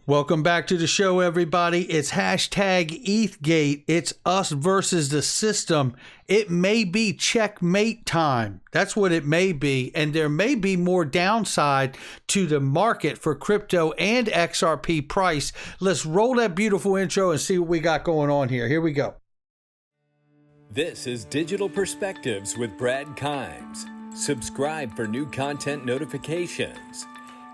Welcome back to the show, everybody. It's hashtag ETHgate. It's us versus the system. It may be checkmate time. That's what it may be. And there may be more downside to the market for crypto and XRP price. Let's roll that beautiful intro and see what we got going on here. Here we go. This is Digital Perspectives with Brad Kimes. Subscribe for new content notifications.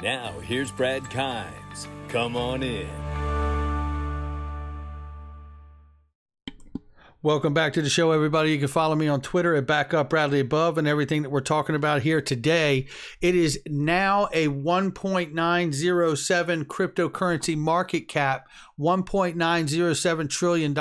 Now, here's Brad Kimes. Come on in. Welcome back to the show, everybody. You can follow me on Twitter at BackupBradleyAbove and everything that we're talking about here today. It is now a 1.907 cryptocurrency market cap, $1.907 trillion.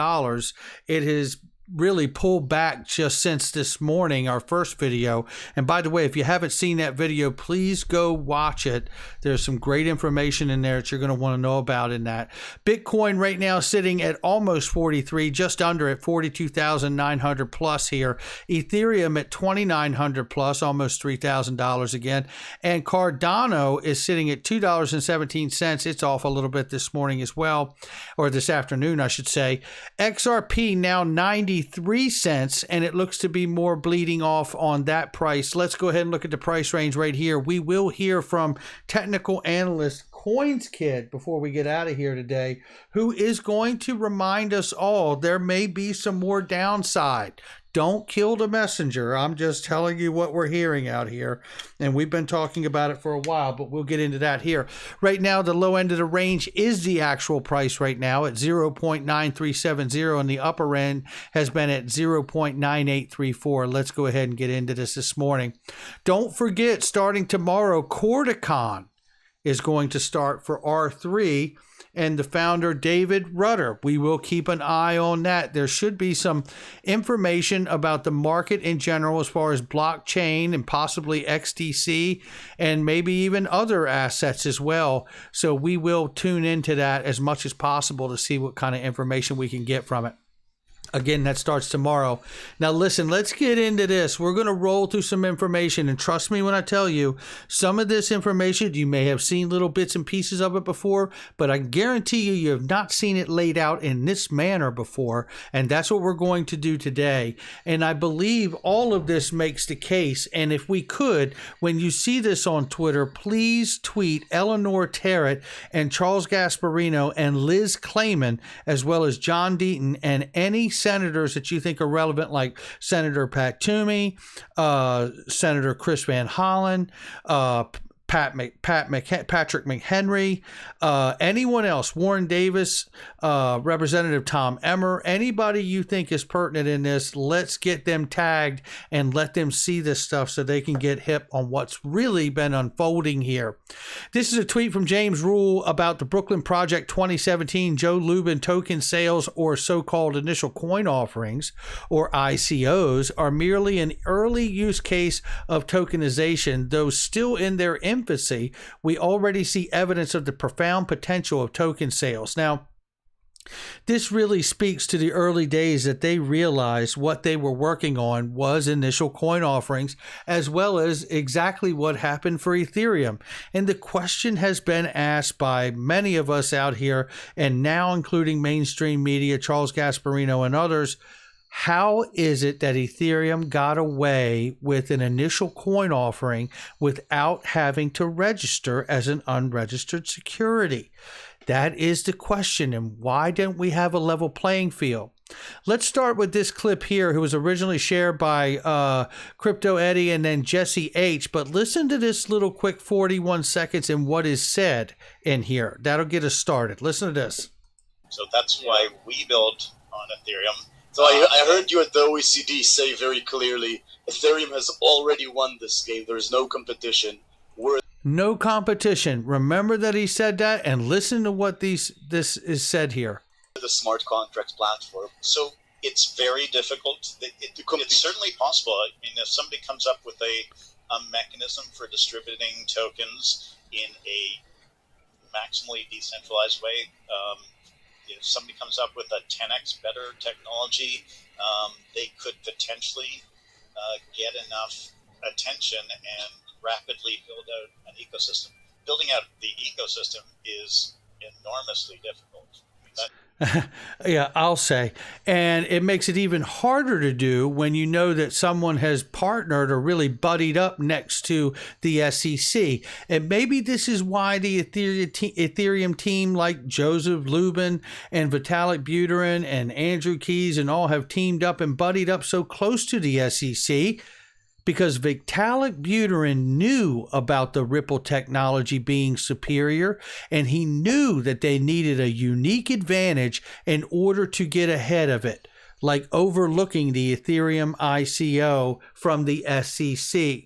It has really pulled back just since this morning, our first video. And by the way, if you haven't seen that video, please go watch it. There's some great information in there that you're going to want to know about in that. Bitcoin right now sitting at almost 43, just under at 42,900 plus here. Ethereum at 2,900 plus, almost $3,000 again. And Cardano is sitting at $2.17. It's off a little bit this morning as well, or this afternoon, I should say. XRP now 93 cents, and it looks to be more bleeding off on that price. Let's go ahead and look at the price range right here. We will hear from technical analyst Coins Kid before we get out of here today, who is going to remind us all there may be some more downside. Don't kill the messenger. I'm just telling you what we're hearing out here. And we've been talking about it for a while, but we'll get into that here. Right now, the low end of the range is the actual price right now at 0.9370, and the upper end has been at 0.9834. Let's go ahead and get into this morning. Don't forget, starting tomorrow, Corticon is going to start for R3 and the founder, David Rudder. We will keep an eye on that. There should be some information about the market in general as far as blockchain and possibly XDC and maybe even other assets as well. So we will tune into that as much as possible to see what kind of information we can get from it. Again, that starts tomorrow. Now, listen, let's get into this. We're going to roll through some information, and trust me when I tell you, some of this information, you may have seen little bits and pieces of it before, but I guarantee you have not seen it laid out in this manner before, and that's what we're going to do today. And I believe all of this makes the case, and if we could, when you see this on Twitter, please tweet Eleanor Terrett and Charles Gasparino and Liz Clayman, as well as John Deaton and any senators that you think are relevant, like Senator Pat Toomey, Senator Chris Van Hollen, Patrick McHenry, anyone else, Warren Davis, Representative Tom Emmer, anybody you think is pertinent in this, let's get them tagged and let them see this stuff so they can get hip on what's really been unfolding here. This is a tweet from James Rule about the Brooklyn Project 2017 Joe Lubin token sales, or so-called initial coin offerings, or ICOs, are merely an early use case of tokenization, though still in their infancy. We already see evidence of the profound potential of token sales. Now, this really speaks to the early days that they realized what they were working on was initial coin offerings, as well as exactly what happened for Ethereum. And the question has been asked by many of us out here, and now including mainstream media, Charles Gasparino and others. How is it that Ethereum got away with an initial coin offering without having to register as an unregistered security? That is the question, and why didn't we have a level playing field? Let's start with this clip here, who was originally shared by Crypto Eddie and then Jesse H. But listen to this little quick 41 seconds and what is said in here. That'll get us started. Listen to this. So that's why we built on Ethereum. So I heard you at the OECD say very clearly, Ethereum has already won this game. There is no competition. No competition. Remember that he said that, and listen to what this is said here. The smart contracts platform. So it's very difficult. It's certainly possible. I mean, if somebody comes up with a mechanism for distributing tokens in a maximally decentralized way, if somebody comes up with a 10x better technology, they could potentially get enough attention and rapidly build out an ecosystem. Building out the ecosystem is enormously difficult. Yeah, I'll say. And it makes it even harder to do when you know that someone has partnered or really buddied up next to the SEC. And maybe this is why the Ethereum team like Joseph Lubin and Vitalik Buterin and Andrew Keys and all have teamed up and buddied up so close to the SEC. Because Vitalik Buterin knew about the Ripple technology being superior, and he knew that they needed a unique advantage in order to get ahead of it, like overlooking the Ethereum ICO from the SEC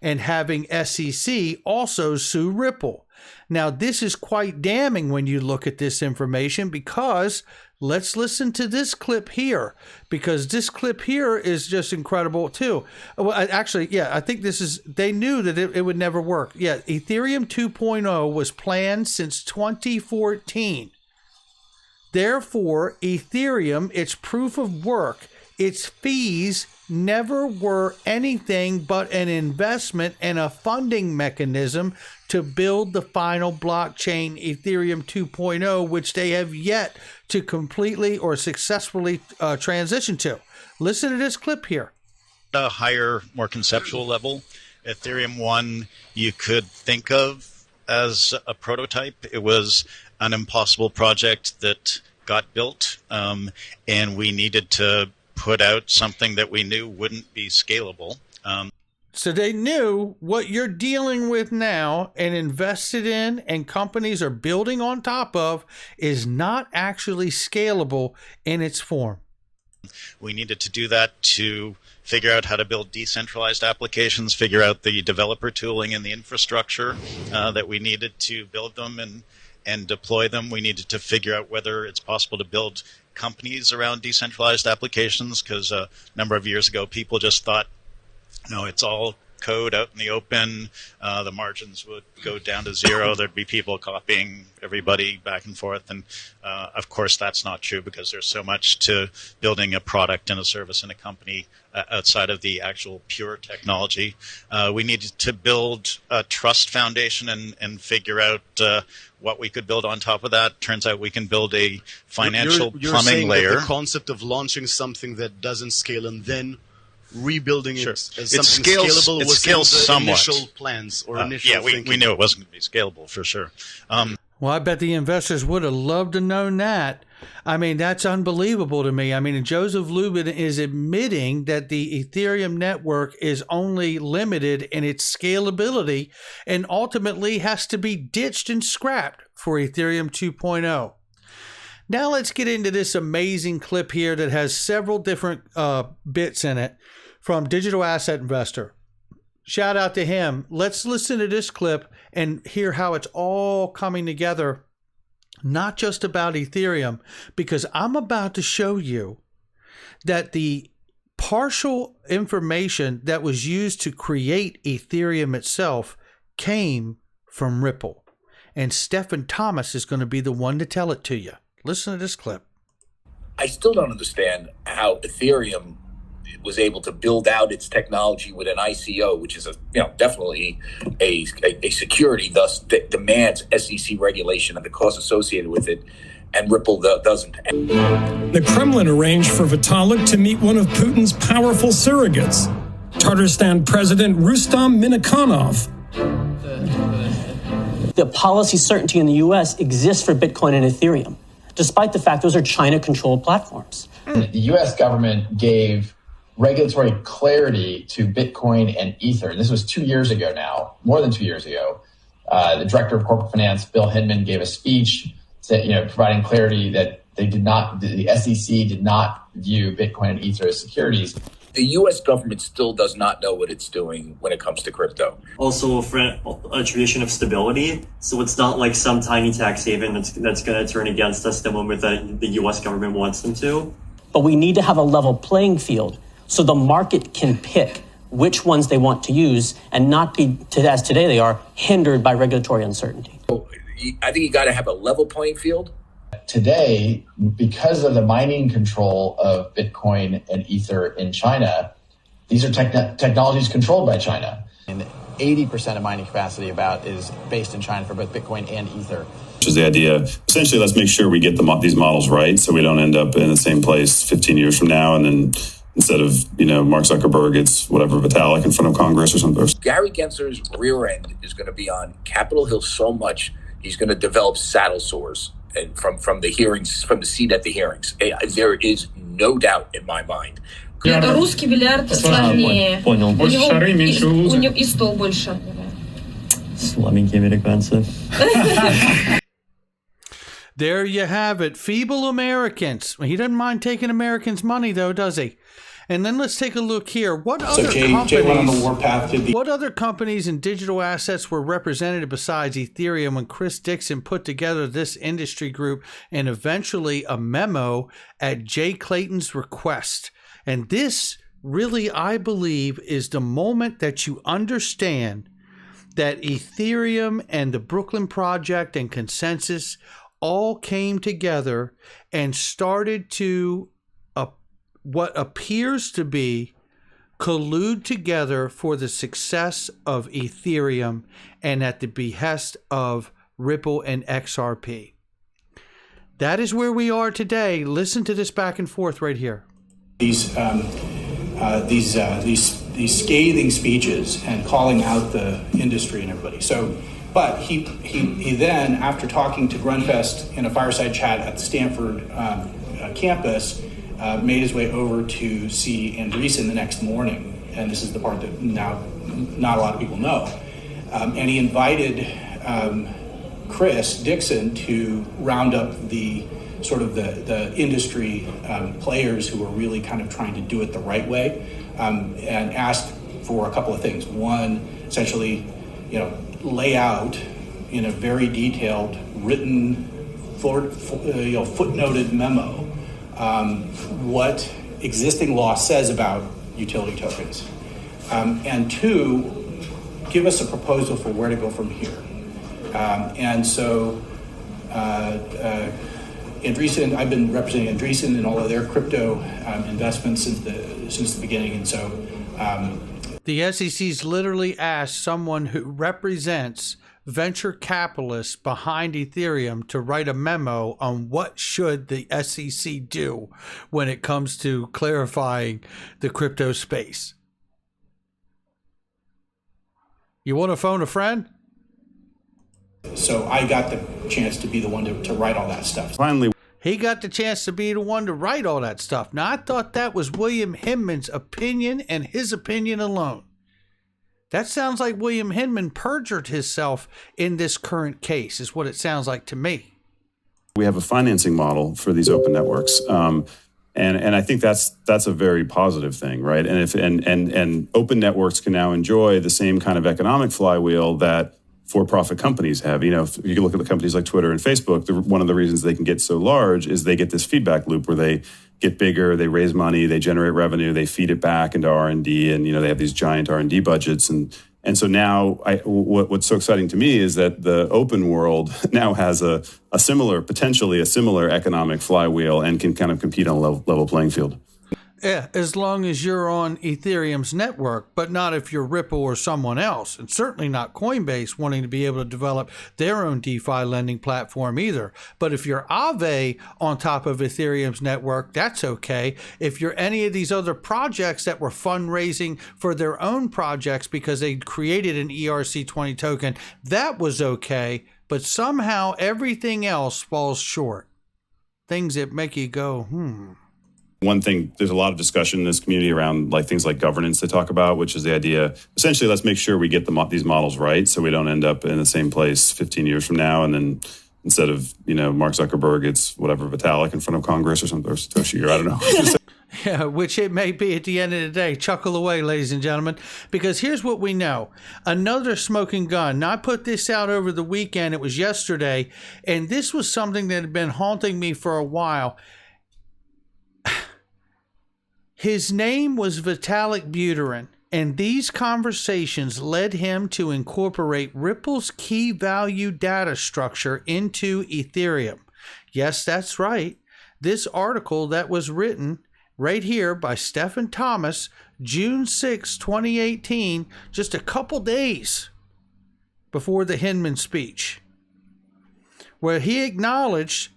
and having SEC also sue Ripple. Now, this is quite damning when you look at this information, because let's listen to this clip here, because this clip here is just incredible too. Well, I think this is, they knew that it would never work. Yeah, Ethereum 2.0 was planned since 2014. Therefore, Ethereum, its proof of work, its fees never were anything but an investment and a funding mechanism to build the final blockchain, Ethereum 2.0, which they have yet to completely or successfully transition to. Listen to this clip here. A higher, more conceptual level, Ethereum 1 you could think of as a prototype. It was an impossible project that got built, and we needed to put out something that we knew wouldn't be scalable. So they knew what you're dealing with now and invested in and companies are building on top of is not actually scalable in its form. We needed to do that to figure out how to build decentralized applications, figure out the developer tooling and the infrastructure that we needed to build them and deploy them. We needed to figure out whether it's possible to build companies around decentralized applications, because a number of years ago people just thought, no, it's all code out in the open. The margins would go down to zero. There'd be people copying everybody back and forth. And of course, that's not true, because there's so much to building a product and a service in a company outside of the actual pure technology. We needed to build a trust foundation and figure out what we could build on top of that. Turns out we can build a financial you're plumbing saying layer. That the concept of launching something that doesn't scale and then rebuilding Sure. it as something scalable it was scales in the somewhat. initial plans or initial yeah, we thinking. knew it wasn't going to be scalable for sure. Well, I bet the investors would have loved to known that. I mean, that's unbelievable to me. I mean, Joseph Lubin is admitting that the Ethereum network is only limited in its scalability and ultimately has to be ditched and scrapped for Ethereum 2.0. Now let's get into this amazing clip here that has several different bits in it from Digital Asset Investor. Shout out to him. Let's listen to this clip and hear how it's all coming together, not just about Ethereum, because I'm about to show you that the partial information that was used to create Ethereum itself came from Ripple. And Stephen Thomas is going to be the one to tell it to you. Listen to this clip. I still don't understand how Ethereum was able to build out its technology with an ICO, which is definitely a security, thus demands SEC regulation and the costs associated with it, and Ripple doesn't. The Kremlin arranged for Vitalik to meet one of Putin's powerful surrogates, Tatarstan President Rustam Minakhanov. The policy certainty in the U.S. exists for Bitcoin and Ethereum, despite the fact those are China-controlled platforms. The U.S. government gave regulatory clarity to Bitcoin and Ether. And this was 2 years ago now, more than 2 years ago. The director of corporate finance, Bill Hinman, gave a speech providing clarity that the SEC did not view Bitcoin and Ether as securities. The U.S. government still does not know what it's doing when it comes to crypto. Also a tradition of stability. So it's not like some tiny tax haven that's going to turn against us the moment that the U.S. government wants them to. But we need to have a level playing field so the market can pick which ones they want to use and not be, as today they are, hindered by regulatory uncertainty. I think you got to have a level playing field. Today, because of the mining control of Bitcoin and Ether in China, these are technologies controlled by China. And 80% of mining capacity is based in China for both Bitcoin and Ether. Which is the idea. Essentially, let's make sure we get these models right so we don't end up in the same place 15 years from now. And then instead of, Mark Zuckerberg, it's whatever, Vitalik in front of Congress or something. Gary Gensler's rear end is going to be on Capitol Hill so much, he's going to develop saddle sores and from the hearings, from the seat at the hearings. There is no doubt in my mind. Это русский бильярд сложнее. Понял. Больше шары, меньше узел. И стол больше. Слабенькие американцы. There you have it. Feeble Americans. He doesn't mind taking Americans' money, though, does he? And then let's take a look here. What other companies and digital assets were represented besides Ethereum when Chris Dixon put together this industry group and eventually a memo at Jay Clayton's request? And this really, I believe, is the moment that you understand that Ethereum and the Brooklyn Project and Consensus all came together and started to what appears to be collude together for the success of Ethereum and at the behest of Ripple and XRP. That is where we are today. Listen to this back and forth right here. These scathing speeches and calling out the industry and everybody. But he then, after talking to Grunfest in a fireside chat at the Stanford campus, made his way over to see Andreessen the next morning. And this is the part that now not a lot of people know. And he invited Chris Dixon to round up the industry players who were really kind of trying to do it the right way, and asked for a couple of things. One, essentially, lay out in a very detailed, written, footnoted memo what existing law says about utility tokens, and two, give us a proposal for where to go from here. And so Andreessen, I've been representing Andreessen in all of their crypto investments since the beginning, and so the SEC's literally asked someone who represents venture capitalists behind Ethereum to write a memo on what should the SEC do when it comes to clarifying the crypto space. You want to phone a friend? So I got the chance to be the one to write all that stuff. Finally, he got the chance to be the one to write all that stuff. Now, I thought that was William Hinman's opinion and his opinion alone. That sounds like William Hinman perjured himself in this current case, is what it sounds like to me. We have a financing model for these open networks. And I think that's a very positive thing, right? And open networks can now enjoy the same kind of economic flywheel that for-profit companies have. If you look at the companies like Twitter and Facebook, one of the reasons they can get so large is they get this feedback loop where they get bigger, they raise money, they generate revenue, they feed it back into R&D, and they have these giant R&D budgets. And so now what's so exciting to me is that the open world now has potentially a similar economic flywheel and can kind of compete on a level playing field. Yeah, as long as you're on Ethereum's network, but not if you're Ripple or someone else, and certainly not Coinbase wanting to be able to develop their own DeFi lending platform either. But if you're Aave on top of Ethereum's network, that's okay. If you're any of these other projects that were fundraising for their own projects because they created an ERC20 token, that was okay. But somehow everything else falls short. Things that make you go, One thing, there's a lot of discussion in this community around things like governance they talk about, which is the idea, essentially, let's make sure we get these models right so we don't end up in the same place 15 years from now. And then instead of, Mark Zuckerberg, it's whatever, Vitalik in front of Congress or something, or Satoshi, or I don't know. Yeah, which it may be at the end of the day. Chuckle away, ladies and gentlemen, because here's what we know. Another smoking gun. Now, I put this out over the weekend. It was yesterday, and this was something that had been haunting me for a while. His name was Vitalik Buterin, and these conversations led him to incorporate Ripple's key value data structure into Ethereum. Yes, that's right. This article that was written right here by Stephen Thomas, June 6, 2018, just a couple days before the Hinman speech. where he acknowledged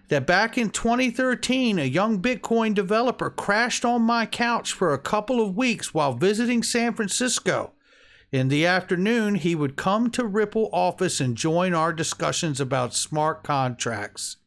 that back in 2013, a young Bitcoin developer crashed on my couch for a couple of weeks while visiting San Francisco. In the afternoon, he would come to Ripple office and join our discussions about smart contracts.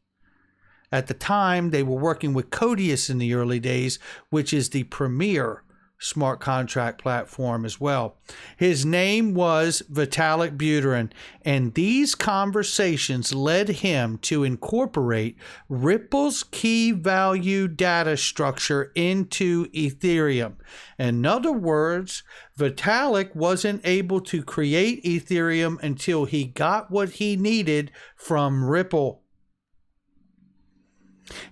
At the time, they were working with Codius in the early days, which is the premier smart contract platform as well. His name was Vitalik Buterin, and these conversations led him to incorporate Ripple's key value data structure into Ethereum. In other words, Vitalik wasn't able to create Ethereum until he got what he needed from Ripple.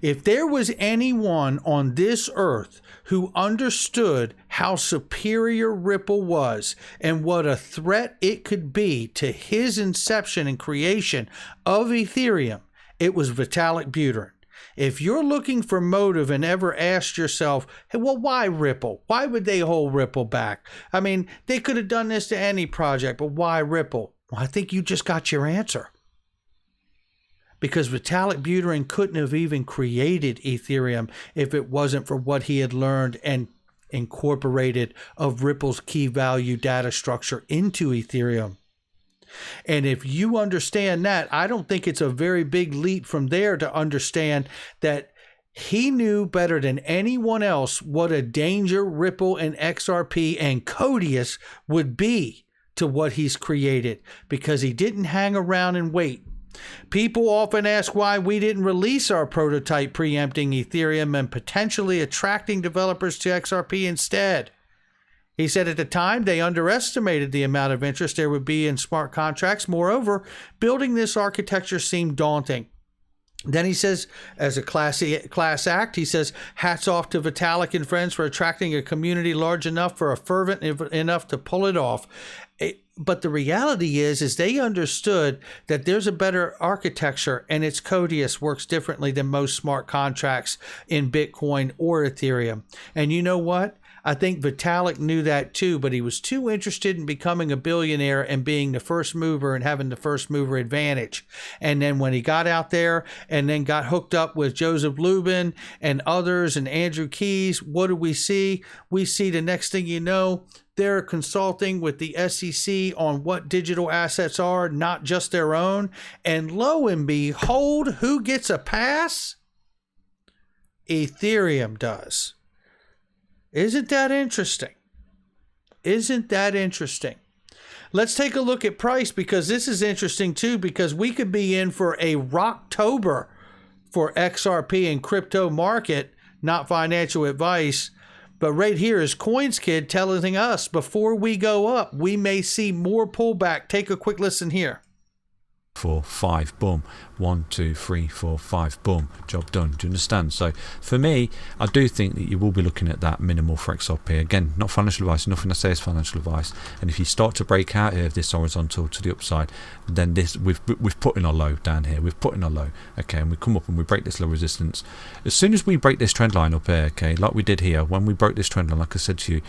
If there was anyone on this earth who understood how superior Ripple was and what a threat it could be to his inception and creation of Ethereum, it was Vitalik Buterin. If you're looking for motive and ever asked yourself, hey, well, why Ripple? Why would they hold Ripple back? I mean, they could have done this to any project, but why Ripple? Well, I think you just got your answer. Because Vitalik Buterin couldn't have even created Ethereum if it wasn't for what he had learned and incorporated of Ripple's key value data structure into Ethereum. And if you understand that, I don't think it's a very big leap from there to understand that he knew better than anyone else what a danger Ripple and XRP and Codius would be to what he's created, because he didn't hang around and wait. People often ask why we didn't release our prototype preempting Ethereum and potentially attracting developers to XRP instead. He said at the time they underestimated the amount of interest there would be in smart contracts. Moreover, building this architecture seemed daunting. Then he says, as a class act, he says, hats off to Vitalik and friends for attracting a community large enough for a fervent enough to pull it off. But the reality is they understood that there's a better architecture, and its Codius works differently than most smart contracts in Bitcoin or Ethereum. And you know what? I think Vitalik knew that too, but he was too interested in becoming a billionaire and being the first mover and having the first mover advantage. And then when he got out there and then got hooked up with Joseph Lubin and others and Andrew Keys, what do we see? We see the next thing you know, they're consulting with the SEC on what digital assets are, not just their own. And lo and behold, who gets a pass? Ethereum does. Isn't that interesting? Isn't that interesting? Let's take a look at price, because this is interesting too, because we could be in for a Rocktober for XRP and crypto market, not financial advice. But right here is CoinsKid telling us before we go up, we may see more pullback. Take a quick listen here. 4, 5, boom. 1, 2, 3, 4, 5, boom. Job done. Do you understand? So for me, I do think that you will be looking at that minimal for XRP. Again, not financial advice. Nothing I say is financial advice. And if you start to break out here of this horizontal to the upside, then this we've put in our low down here. We've put in our low. Okay, and we come up and we break this low resistance. As soon as we break this trend line up here, okay, like we did here, when we broke this trend line, like I said to you,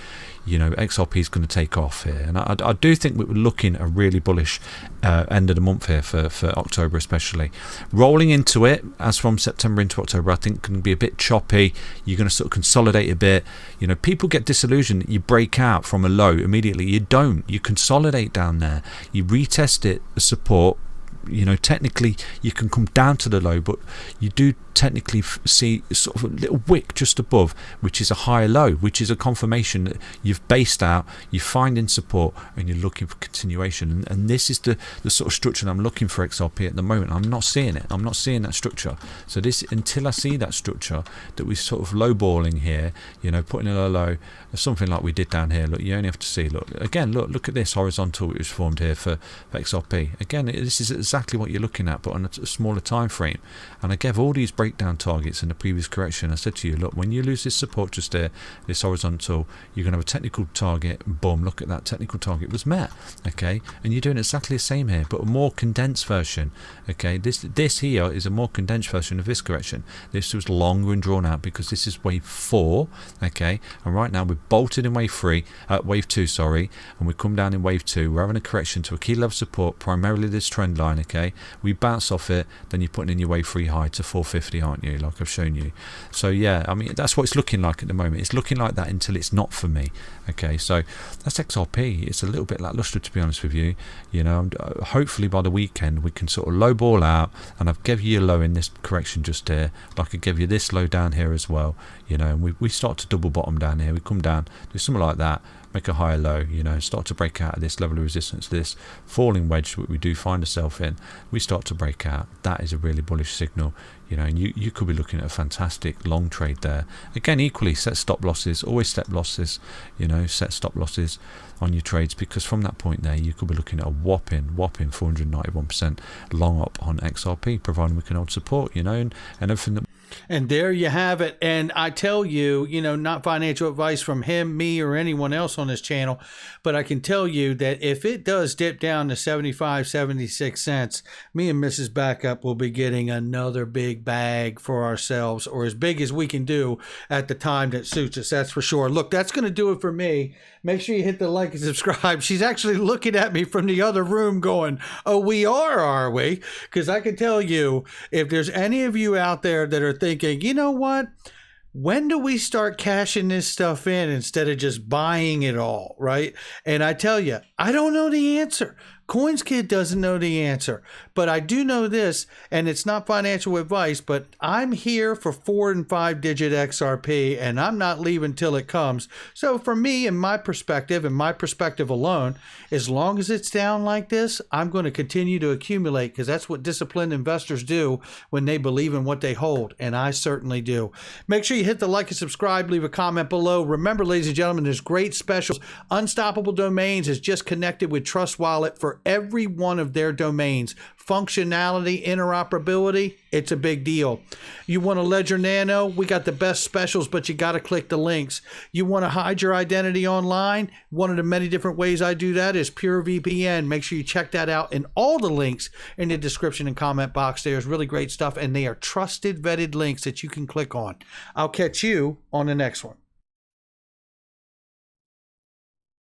you know, XRP is going to take off here. And I do think we were looking at a really bullish end of the month here for October especially. Rolling into it as from September into October, I think can be a bit choppy. You're going to sort of consolidate a bit. You know, people get disillusioned that you break out from a low immediately. You don't. You consolidate down there. You retest it, the support. You know, technically you can come down to the low, but you do technically see sort of a little wick just above, which is a higher low, which is a confirmation that you've based out, you're finding support, and you're looking for continuation. And this is the sort of structure that I'm looking for XRP at the moment. I'm not seeing it. I'm not seeing that structure. So this, until I see that structure, that we're sort of lowballing here, you know, putting a low, something like we did down here. Look, you only have to see, look again, look at this horizontal which was formed here for XRP. Again, this is exactly what you're looking at, but on a smaller time frame. And I gave all these breakdown targets in the previous correction. I said to you, look, when you lose this support just there, this horizontal, you're going to have a technical target. Boom, look at that, technical target was met. Okay, and you're doing exactly the same here, but a more condensed version. Okay, this here is a more condensed version of this correction. This was longer and drawn out because this is wave 4. Okay, and right now we're bolted in wave 2, sorry, and we come down in wave 2. We're having a correction to a key level support, primarily this trend line okay? We bounce off it, then you're putting in your wave 3 high to 450, aren't you, like I've shown you? So yeah, I mean, that's what it's looking like at the moment. It's looking like that until it's not for me, okay? So that's XRP. It's a little bit lackluster, to be honest with you. You know, hopefully by the weekend we can sort of low ball out, and I've given you a low in this correction just here, like I gave you this low down here as well, you know, and we start to double bottom down here. We come down, do something like that, make a higher low, you know, start to break out of this level of resistance, this falling wedge that we do find ourselves in. We start to break out. That is a really bullish signal, you know, and you could be looking at a fantastic long trade there. Again, equally, set stop losses, always set losses, you know, set stop losses on your trades, because from that point there you could be looking at a whopping 491% long up on XRP, providing we can hold support, you know, and everything that. And there you have it. And I tell you, you know, not financial advice from him, me, or anyone else on this channel, but I can tell you that if it does dip down to 75, 76 cents, me and Mrs. Backup will be getting another big bag for ourselves, or as big as we can do at the time that suits us. That's for sure. Look, that's going to do it for me. Make sure you hit the like and subscribe. She's actually looking at me from the other room going, oh, we are we? Because I can tell you, if there's any of you out there that are thinking, you know what? When do we start cashing this stuff in instead of just buying it all, right? And I tell you, I don't know the answer. Coins Kid doesn't know the answer, but I do know this, and it's not financial advice, but I'm here for 4 and 5 digit XRP, and I'm not leaving till it comes. So for me, and my perspective alone, as long as it's down like this, I'm going to continue to accumulate, because that's what disciplined investors do when they believe in what they hold, and I certainly do. Make sure you hit the like and subscribe, leave a comment below. Remember, ladies and gentlemen, there's great specials. Unstoppable Domains is just connected with Trust Wallet for every one of their domains. Functionality, interoperability, it's a big deal. You want a Ledger Nano? We got the best specials, but you got to click the links. You want to hide your identity online? One of the many different ways I do that is Pure VPN. Make sure you check that out, and all the links in the description and comment box. There's really great stuff, and they are trusted, vetted links that you can click on. I'll catch you on the next one.